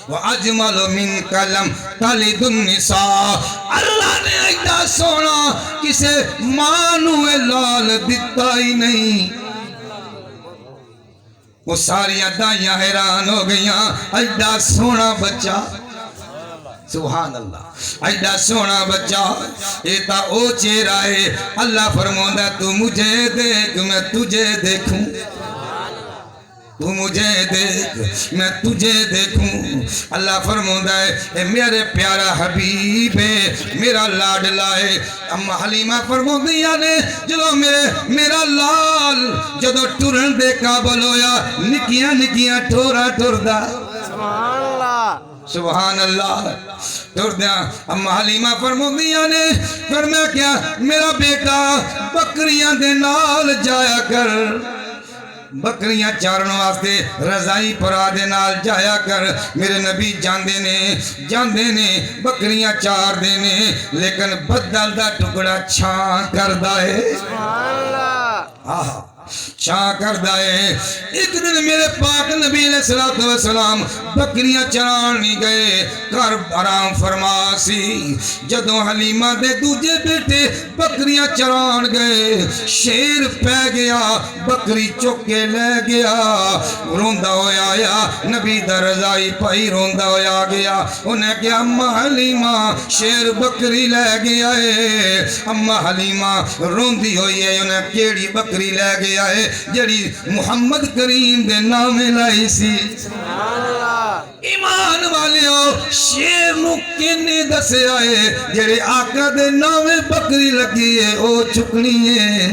وَأَجْمَلُ مِنْكَ لَمْ تَلِدُ النِّسَاءُ اللہ نے ایڈا سونا کسے مانو لال دیتا ہی نہیں وہ ساری دائیاں حیران ہو گئیاں ایڈا سونا بچہ سبحان اللہ ایڈا سونا بچہ ایتا او چہرہ ہے اللہ فرماتا تو مجھے دیکھ میں تجھے دیکھوں تو مجھے دیکھ میں تجھے دیکھوں اللہ فرماتا ہے اے میرے پیارا حبیب ہے میرا لاڈلا ہے اما حلیمہ فرماتی نے جلو میرا لال جدو ٹرن دے قابل ہویا نکیاں نکیاں ٹھورا ٹھردہ سبحان اللہ سبحان اللہ ٹھردیاں اما حلیمہ فرماتی نے فرمایا کیا میرا بیٹا بکریاں دے نال جایا کر بکریاں چارن واسطے رضائی پرا دے نال جایا کر میرے نبی جاندے نے بکریاں چار دینے لیکن بدل دا ٹکڑا چھان کردہ ہے سبحان اللہ چھان کردہ ہے ایک دن میرے پاک نبی علیہ السلام بکریاں چرانی گئے کر آرام فرماسی جدوں حلیمہ دے دوجے بیٹے بکریاں چران گئے شیر پہ گیا بکری چکے لے گیا روندہ ہویا آیا نبی در رضائی پائی روندہ ہویا گیا انہیں کہا اممہ حلیمہ شیر بکری لے گیا ہے اممہ حلیمہ روندی ہوئی ہے انہیں کیڑی بکری لے گیا ہے جڑی محمد کریم دے نام لائی سی ایمان والے ہو شیر نو کینے دسے آئے جڑے آقا دے نام بکری لگی ہے او چکنی ہے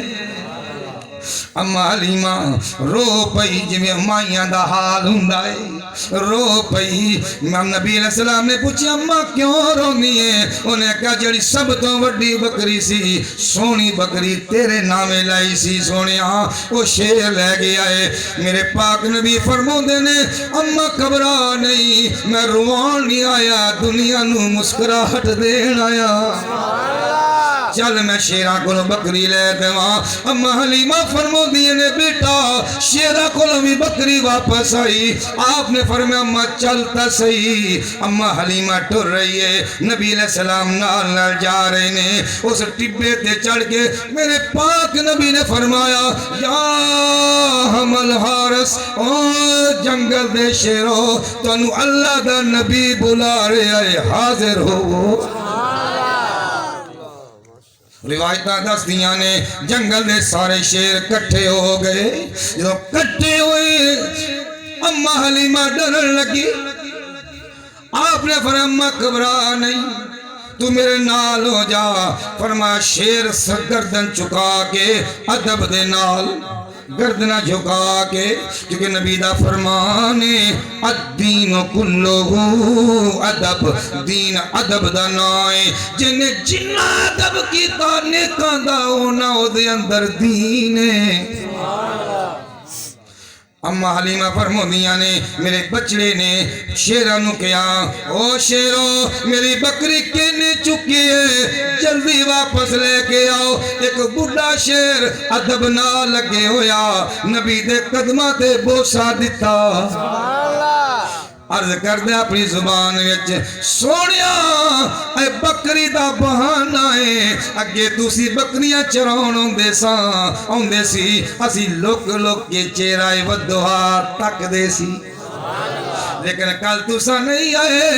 اما حلیمہ رو پئی جویں مائیاں دا حال ہوندا ہے رو پئی نبی علیہ السلام نے پوچھا اماں کیوں رونی ہے انہیں کہا جڑی سب تو وڈی بکری سی سونی بکری تیرے نامے لائی سی سونیا وہ شیر لے گیا ہے میرے پاک نبی فرماندے نے اماں گھبرا نہیں میں روان نہیں آیا دنیا نو مسکراہٹ دین آیا چل میں شیرہ کو بکری لے دیواں اما حلیمہ فرمو دیئے نے بیٹا شیرہ کو بھی بکری واپس آئی آپ نے فرمایا اما چلتا صحیح اما حلیمہ ٹر رہی ہے نبی علیہ السلام نال نال جا رہے نے اس ٹبے تے چڑھ کے میرے پاک نبی نے فرمایا یا حمل حارس او جنگل دے شیرو تو انو اللہ دا نبی بلا رہے آئے حاضر ہو روایتہ دس دیاں نے جنگل دے سارے شیر کٹھے ہو گئے جو کٹھے ہوئے اممہ حلیمہ ڈرن لگی آپ نے فرمایا اممہ گھبرا نہیں تو میرے نال ہو جا فرمایا شیر گردن چکا کے ادب دے نال گردنہ جھکا کے کیونکہ نبی دا فرمانے الدین کلہو ادب دین ادب دا نائے جنہیں جنہ ادب کی تانے کا داؤنا ہو دے اندر دین ہے اما حلیمہ فرمودیاں نے میرے بچڑے نے شیرانو کیا او شیرو میری بکری کینے چکی ہے جلدی واپس لے کے آؤ ایک بڑا شیر ادب نہ لگے ہویا نبی دے قدمہ تے بوسا دیتا عرض کر دے اپنی زبان وچ سونیا اے بکری دا بہانہ ہے اگے دوسری بکریاں چرون ہوندے سی اسی لوک کے چہرہ ودھوا تک دے سی لیکن کل تُسا نہیں آئے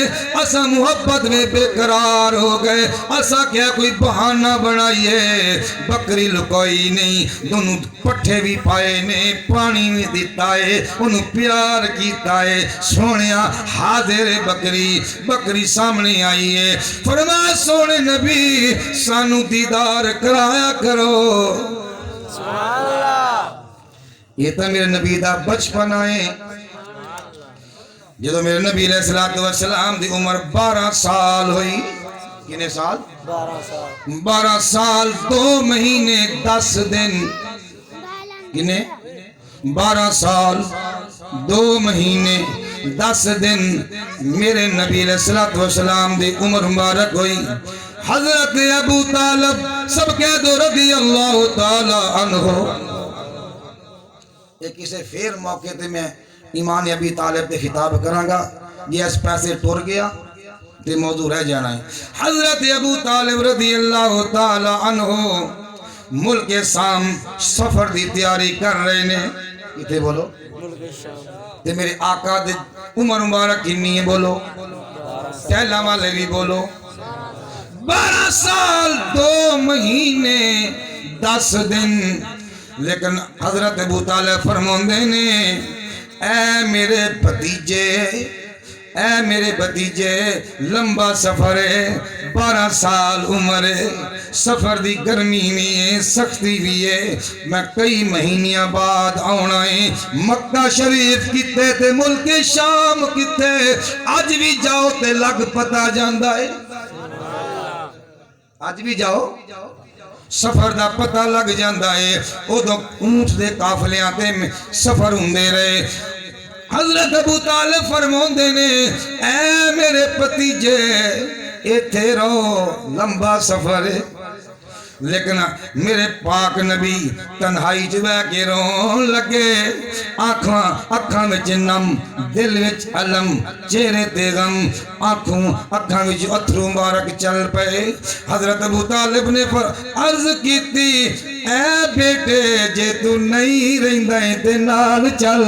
اسا محبت میں بے قرار ہو گئے اسا کیا کوئی بہانہ بنائیے بکری لکوئی نہیں دونوں پٹھے بھی پائے نے پانی میں دیتا ہے انہوں پیار کیتا ہے سونیا حاضر بکری سامنے آئی ہے فرمایا سونے نبی سانو دیدار کرایا کرو یہ تو میرے نبی دا بچپن آئے جدو میرے نبی علیہ السلام دی عمر 12 سال ہوئی کنے سال 12 سال 2 مہینے 10 دن کنے 12 سال 2 مہینے 10 دن میرے نبی علیہ السلام دی عمر مبارک ہوئی حضرت ابو طالب سب کہہ دو رضی اللہ تعالی عنہ ایک اسے پھر موقع تے میں ایمان ابی طالب دے خطاب کرانگا یہ اس پاسے ٹر گیا تے موضوع رہ جانا ہے۔ حضرت ابو طالب رضی اللہ تعالی عنہ ملک شام سفر دی تیاری کر رہے نے، کتے بولو تے میرے آقا دے عمر مبارک کنی ہے بولو، کہلا والے بھی بولو، 12 سال 2 مہینے 10 دن۔ لیکن حضرت ابو طالب فرماندے نے اے میرے بھتیجے لمبا سفر ہے، 12 سال عمر ہے، سفر دی گرمی نہیں ہے، سختی بھی ہے، میں کئی مہینیاں بعد آنا ہے۔ مکہ شریف کتے تے ملک شام کتے، آج بھی جاؤ تے لگ پتا جاندہ ہے، آج بھی جاؤ سفر دا پتہ لگ جاندہ ہے۔ ادھو اونٹ دے قافلیاں تے سفر ہوندے رہے۔ حضرت ابو طالب فرماندے نے اے میرے بھتیجے ایتھے رہو، لمبا سفر ہے، لیکن میرے پاک نبی تنہائی چ بیٹھ کے رون لگے، اکھاں وچ نم، دل وچ علم، چہرے تے غم، اکھاں وچ اتھرو مبارک چل پئے۔ حضرت ابو طالب نے عرض کیتی اے بیٹے جے تو نہیں رہندا ہے تے نال چل۔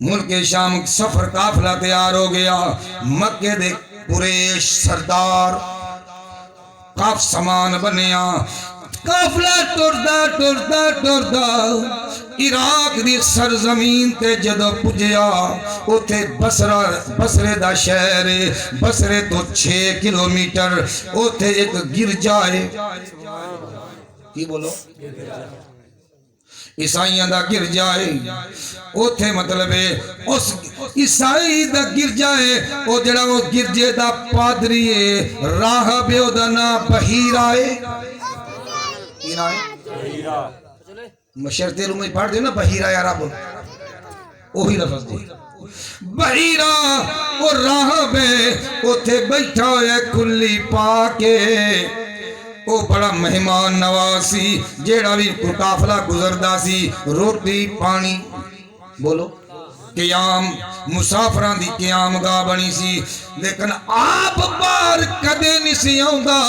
ملک شام سفر قافلہ تیار ہو گیا، مکے دے قریش سردار کاف سامان بنیا، قافلہ ٹردا عراق دی سرزمین تے جدو پجیا، اوتھے بصرے دا شہر ہے، بصرے تو 6 کلومیٹر، اوتھے ایک گرجا ہے، کی بولو عیسائیاں دا گرجا ہے، اوتھے مطلب ہے اس عیسائی دا گرجا ہے، او جڑا وہ گرجے دا پادری ہے، راہب ہے، او دا نام بحیرہ ہے، کی نام ہے؟ مشرتے رومیں پڑھ دے نا بحیرہ یا رب، وہی لفظ دے بحیرہ وہ راہب ہے، اوتھے بیٹھا ہے کھلی پاکے، او بڑا مہمان نواسی، جیڑا بھی قافلہ گزردا سی، روٹی پانی بولو قیام، مسافران دی قیام گاہ بنی سی، لیکن آپ بار کدے نہیں سی آؤندا۔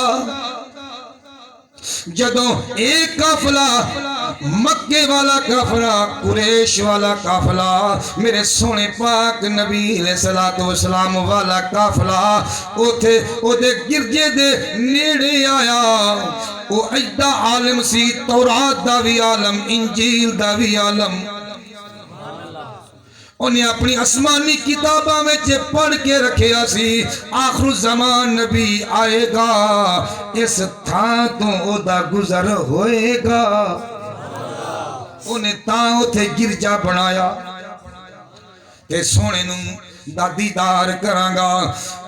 جدوں ایک قافلہ مکے والا قافلہ، قریش والا قافلہ، میرے سونے پاک نبی علیہ السلام والا قافلہ اوتھے دے گرجے دے نیڑے آیا، وہ ایڈا عالم سی، تورات دا بھی عالم، انجیل دا بھی عالم، انہیں اپنی آسمانی کتاباں میں پڑھ کے رکھیا سی آخر زمان نبی آئے گا، اس تھان تو او دا گزر ہوئے گا، انہیں تاں اتھے گرجا بنایا کہ سونے نوں دا دیدار کرانگا۔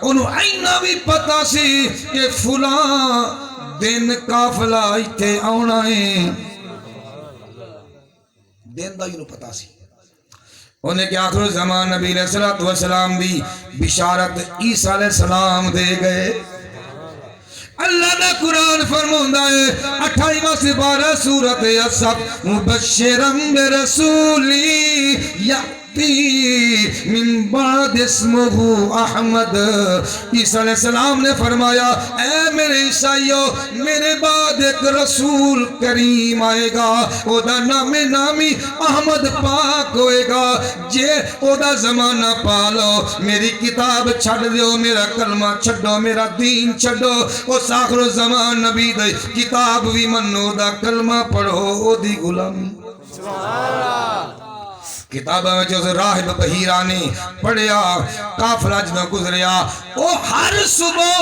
انہوں اینا بھی پتا سی کہ فلاں دن قافلہ ایتھے آونا ہے، دن دا انہوں پتا سی، انہیں کہ آخر زمان نبی علیہ السلام دی بشارت عیسیٰ علیہ السلام دے گئے۔ اللہ نے قرآن فرماتا ہے 28واں سپارہ سورۃ الصف، مبشرم برسولی من بعد اسمہ احمد، عیسیٰ علیہ السلام نے فرمایا اے میرے عیسائیوں، میرے بعد ایک رسول کریم آئے گا، او دا نامی احمد پاک ہوئے گا، جے او دا زمانہ پالو، میری کتاب چھڑ دیو، میرا کلمہ چھڑو، میرا دین چھڑو، او آخر زمان نبی دے کتاب بھی منو، دا کلمہ پڑھو، او دی غلامی کتابہ میں جو راہب بحیرہ نے پڑھیا، قافلہ جدہ گزریا، او ہر صبح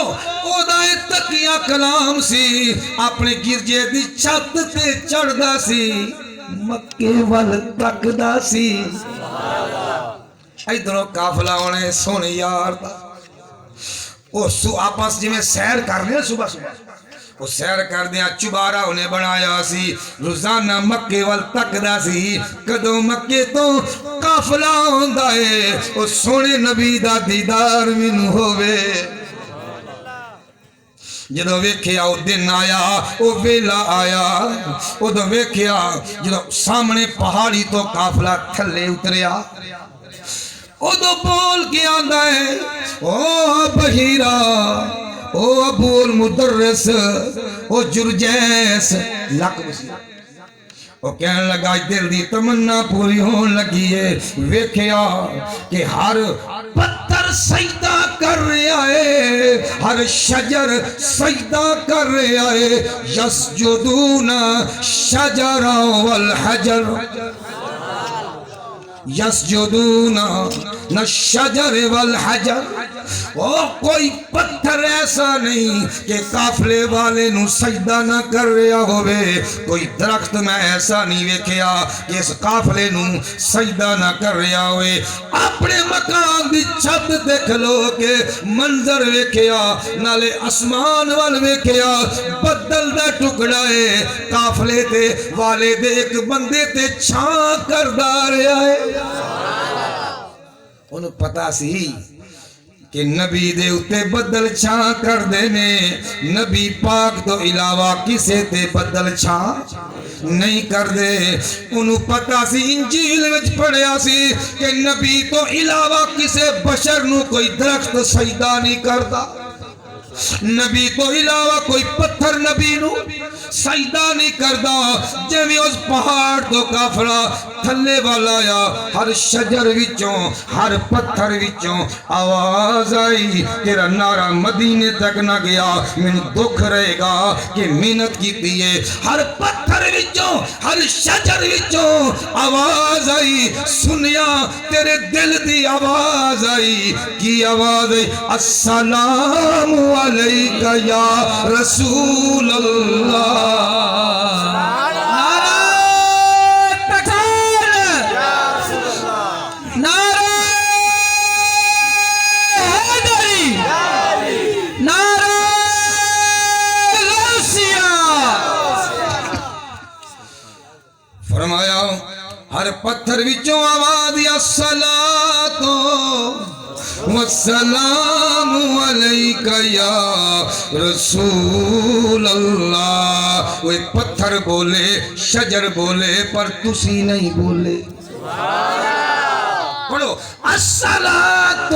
او دائے تقیہ کلام سی، اپنے گرجے دی چھت تے چڑھ دا سی، مکے وال تک دا سی، ایدنوں قافلہ ہونے سونے یار دا، او آپس جی میں سیر کرنے صبح وہ سیر کر دیا، چبارہ انہیں بنایا سی، روزانہ مکے وال تک دا سی، کدوں مکے تو قافلہ ہوندا ہے، وہ سونے نبی دا دیدار من ہوئے۔ جدو ویکھیا او دن آیا او ویلا آیا ادو ویکھیا جدو سامنے پہاڑی تو قافلہ تھلے اتریا ادو بول کے آندا ہے او بحیرہ او ابو المدرس او جرجیس لک بسی وہ کہنے لگا دل دی تمنا پوری ہون لگی ہے ویکھیا کہ ہر پتھر سجدہ کر رہا ہے ہر شجر سجدہ کر رہا ہے یسجدون شجر والحجر یسجدون الشجر والحجر وہ کوئی پتھر ایسا نہیں کہ قافلے والے نو سجدہ نہ کر رہا ہوئے کوئی درخت میں ایسا نہیں ویکھیا کہ اس قافلے نو سجدہ نہ کر رہا ہوئے اپنے مکان دی چھت تے کھلو کے منظر ویکھیا نالے اسمان وال ویکھیا بدل دا ٹکڑا ہے قافلے تے والے دے ایک بندے تے چھاں کر دا رہا ہے انہوں پتا سی کہ نبی دے اتے بدل چھاں کر دینے نبی پاک تو علاوہ کسے تے بدل چھاں نہیں کر دے انہوں پتا سی انجیل وچ پڑھیا سی کہ نبی تو علاوہ کسے بشر نو کوئی درخت سجدہ نہیں کرتا نبی تو علاوہ کوئی پتھر نبی نو سجدہ نہیں کردا جویں اس پہاڑ تو قافلہ تھلے والا آیا ہر شجر وچوں ہر پتھر وچوں آواز آئی تیرا نعرہ مدینے تک نہ گیا مینوں دکھ رہے گا کہ محنت کیتی ہے ہر پتھر وچوں ہر شجر وچوں آواز آئی سنیا تیرے دل دی آواز آئی کی آواز آئی السلام علیکہ یا رسول اللہ نعرہ تکبیر نعرہ حیدری نعرہ غوثیہ فرمایا ہر پتھر وچوں آواز یا الصلاۃ والسلام علیکہ یا رسول اللہ وہ پتھر بولے شجر بولے پر تسی نہیں بولے پڑھو الصلاۃ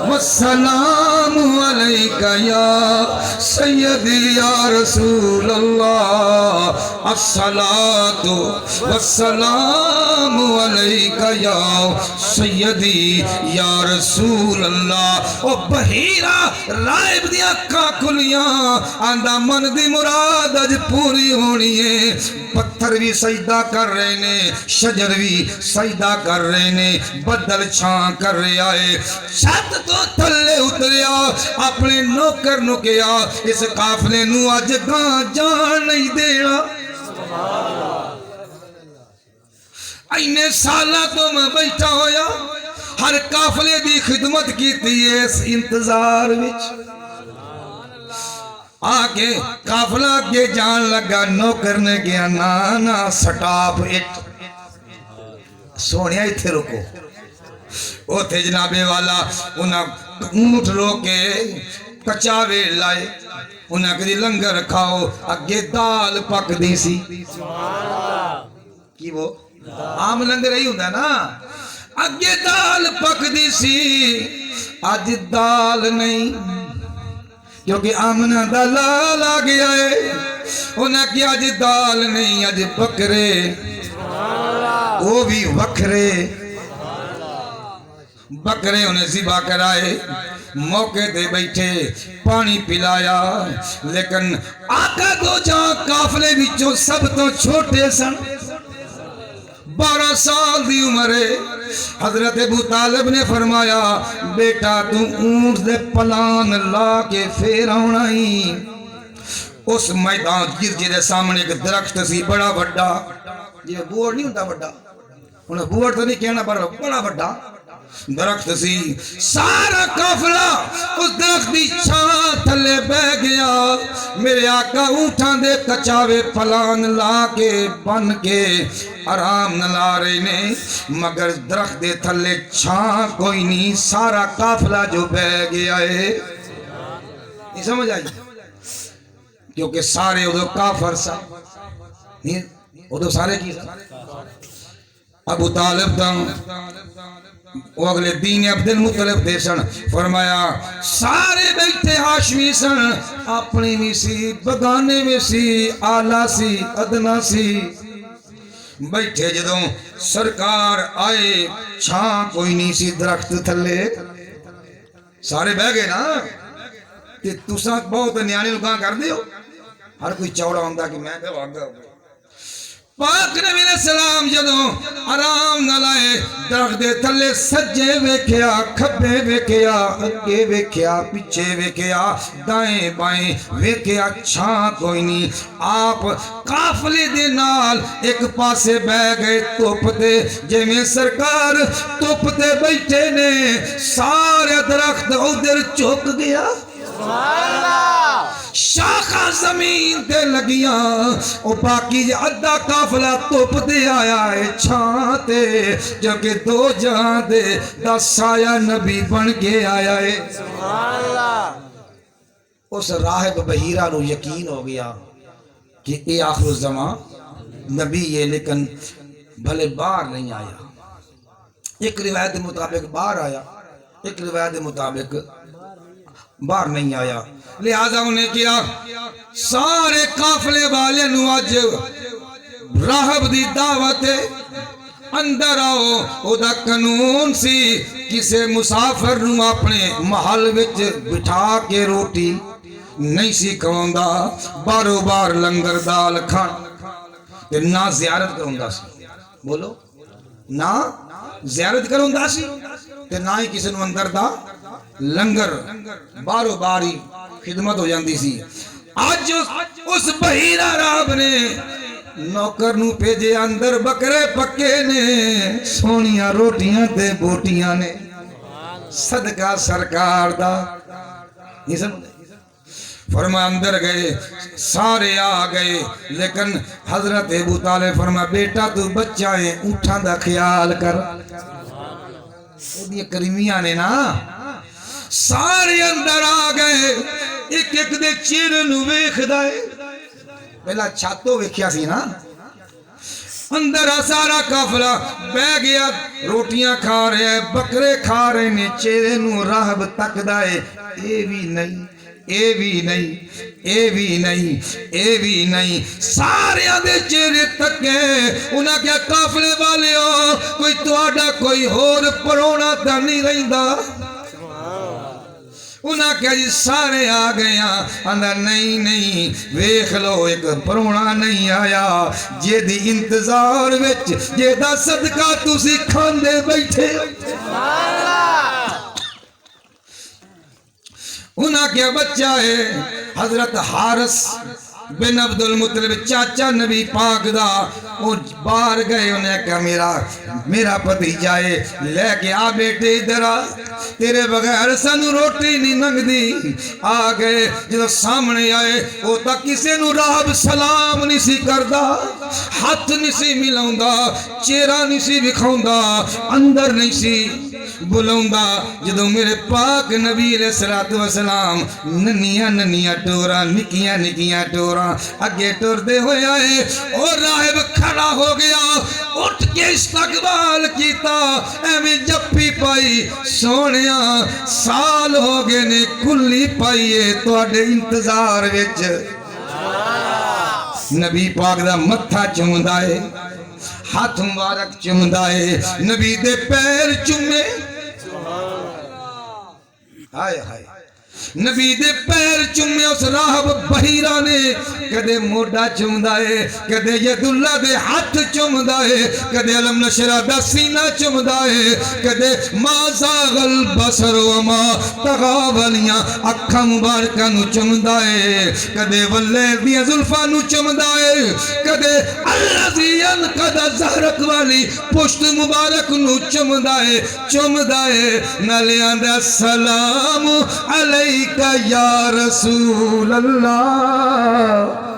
والسلام علیکہ یا سیدی یا رسول اللہ الصلاۃ والسلام علیکہ یا سیدی یا رسول اللہ او بحیرہ رائب دیا کاکلیاں آندہ من دی مراد اج پوری ہونی ہے پتھر بھی سجدہ کر رہے نے شجر بھی سجدہ کر رہے نے بدل چھاں کر رہا ہے چھت تو تھلے اتریا اپنے نوکر نو کیا اس قافلے نو اج گاں جان نہیں دینا اینے سالہ تو میں بیٹھا ہویا ہر قافلے دی خدمت کیتی ہے اس انتظار وچ آکے قافلہ کے جان لگا نوکر نے گیا نانا سٹاپ اٹ سونیا ہی تھے رکو وہ تھے جنابے والا انہاں اونٹ روکے کچاوے لائے انہاں کدی لنگر کھاؤ اگے دال پک دی سی کی وہ عام لنگر ہی ہوندہ نا اگے دال پک دی سی آج دال نہیں کیونکہ آمنہ دا لال آ گیا ہے انہاں کی آج دال نہیں آج بکرے وہ بھی وکھرے بکرے انہیں ذبح کرائے موقع دے بیٹھے پانی پلایا لیکن آقا دو جہاں قافلے وچوں سب تو چھوٹے سن 12 سال دی عمرے حضرت ابو طالب نے فرمایا بیٹا تو اونٹ دے پلان لا کے پھر آنا ہی اس میدان گرجے دے سامنے ایک درخت سی بڑا بڑا جی بوڑ نہیں ہوتا بڑا انہیں بوڑ تو نہیں کہنا پر بڑا بڑا درخت سی سارا قافلہ اس درخت دی چھاں تھلے بہ گیا میرے آقا اونٹاں دے کچاوے پلان لا کے بن کے آرام نہ لا رہے نے مگر درخت دے تھلے چھاں کوئی نہیں سارا قافلہ جو بہ گیا ہے نہیں سمجھ آئی کیونکہ سارے ادو کافر سا ادو سارے کی سا ابو طالب دا وہ اگلے دین عبد المطلب دے سن فرمایا سارے بیٹھے ہاشمی سن اپنی میں سی بگانے میں سی آلہ سی ادنا سی بیٹھے جدوں سرکار آئے چھاں کوئی نہیں سی درخت تھلے سارے بہ گئے نا تے تساں بہت نیانے لگاں کر دیو ہر کوئی چوڑا ہوندہ کہ میں بے واگا ہوں پاک نبی علیہ السلام جدوں آرام نہ لائے درخت دے تھلے سجے ویکھیا کھبے ویکھیا اگے ویکھیا پیچھے ویکھیا دائیں بائیں ویکھیا چھاں کوئی نہیں آپ قافلے دے نال ایک پاسے بہ گئے توپ دے جویں سرکار توپ تے بیٹھے نے سارے درخت ادھر چوک گیا شاخہ زمین تے لگیاں او باقی ادھا قافلہ توپ دے آیا ہے چھاں تے جو کہ دو جہاں دے دا سایہ نبی بن کے آیا ہے اس راہب بحیرہ نو یقین ہو گیا کہ اے آخر الزمان نبی یہ لیکن بھلے باہر نہیں آیا ایک روایت مطابق باہر آیا ایک روایت مطابق باہر نہیں آیا لہذا انہیں کیا سارے قافلے والے نو آج راہب دی دعوت اندر آؤ او دا قانون سی کسے مسافر نو اپنے محل وچ بٹھا کے روٹی نہیں سی کھوندا بارو بار لنگر دال کھان تے نہ زیارت کروندا سی بولو نہ زیارت کروندا سی تے نہ ہی کسے نو اندر دا لنگر بارو باری خدمت ہو جاندی سی آج اس بحیرہ راہب نے نوکر نو پیجے اندر بکرے پکے نے سونیاں روٹیاں تے بوٹیاں نے صدقہ سرکار دا یہ سمجھے فرما اندر گئے سارے آ گئے لیکن حضرت ابو طالب فرما بیٹا تو بچہ ہے اٹھاں دا خیال کر وہ بھی کریمیاں نے نا سارے اندر آ گئے ایک ایک دے چیر نو ویکھ دائے پہلا چھاتو ویکھیا سی نا اندر سارا قافلہ بہ گیا روٹیاں کھا رہے ہیں بکرے کھا رہے ہیں چیرے نو راہب تک دائے اے بھی نہیں اے بھی نہیں اے بھی نہیں اے بھی نہیں سارے آدھے چیرے تک ہیں انہاں کیا قافلے والے ہو کوئی توڑا کوئی اور پرونا تا نہیں رہندہ انہاں کیا جی سارے آ گیا اندر نہیں ویکھ لو ایک پرونا نہیں آیا جے دی انتظار وچ جے دا صدقہ تسی کھاندے بیٹھے انہاں کیا بچہ ہے حضرت حارث بن عبد المطلب چاچا نبی پاک دا وہ باہر گئے انہیں کہا میرا بھتیجا ہے لے کے آ بیٹے ادھر آ تیرے بغیر سانو روٹی نہیں لنگ دی آ گئے جب سامنے آئے وہ تا کسے نو راہب سلام نہیں سی کردا ہاتھ نہیں سی ملاؤندا چہرہ نہیں سی وکھاؤندا اندر نہیں سی بلاؤندا جدوں میرے پاک نبی علیہ السلام ننیاں ٹورا نکیاں ٹورا اگے ٹور دے ہوئے آئے اور راہب کھڑا ہو گیا اٹھ کے استقبال کیتا ایویں جپی پائی سونیاں سال ہو گئے نے کلی پائیے تواڈے انتظار وچ نبی پاک دا متھا چومدا ہے ہاتھ مبارک چومدا ہے نبی دے پیر چومے ہائے ہائے نبی دے پیر چومے اس راہب بحیرہ نے کدے موڈا چومدا ہے کدے ید اللہ دے ہاتھ چومدا ہے کدے علم نشرہ دا سینہ چومدا ہے کدے ما زاغ البصر وما تغاولیاں اکھا مبارکہ نو چومدا ہے کدے واللے دیا زلفہ نو چومدا ہے کدے اللہ زین کدہ زہرک والی پشت مبارک نو چومدا ہے نالے آندہ السلام علیکہ یا رسول اللہ